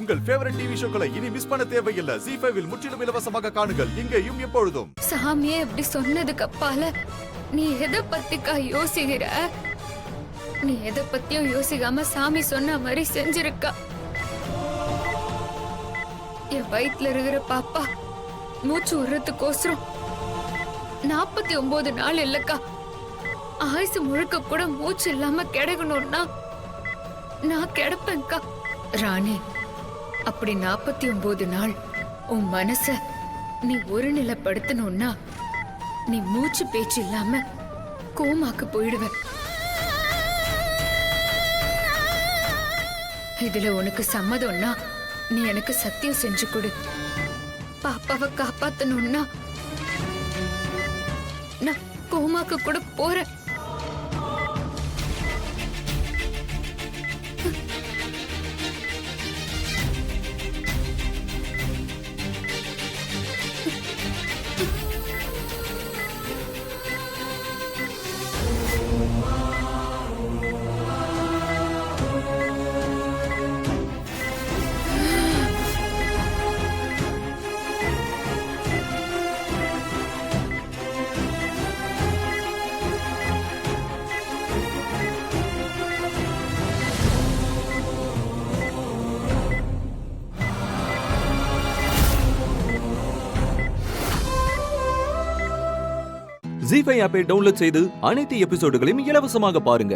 உங்கள் favourite TV ஷோக்களை இனி miss பண்ண தேவையில்லை. ZEE5 இல் முற்றிலும் இலவசமாக காணுங்கள், இங்கேயும் எப்பொழுதும். சாமியே இப்படி சொன்னதுக்கு அப்பால நீ எதை பத்திக்கா யோசிக்கிற? நீ எதை பத்தியும் யோசிக்காம சாமி சொன்ன மாதிரி செஞ்சிருக்கா. என் வயிற்றுல இருக்கிற பாப்பா மூச்சு விடுறதுக்கோசரம் 49 நாள் இல்லக்கா, ஆயுசு முழுக்க கூட மூச்சு இல்லாம கிடக்கணும்னா நான் கிடப்பேன்க்கா. ராணி, அப்படி 49 நாள் உன் மனச நீ ஒரு நிலைப்படுத்தணும்னா நீ மூச்சு பேச்சு இல்லாம கோமாக்கு போயிடுவ. இதுல உனக்கு சம்மதம்னா நீ எனக்கு சத்தியம் செஞ்சு கொடு. பாப்பாவை காப்பாத்தணும்னா நான் கோமாக்கு கூட போறேன். ZEE5 ஆப்பை டவுன்லோட் செய்து அனைத்து எபிசோடுகளையும் இலவசமாக பாருங்க.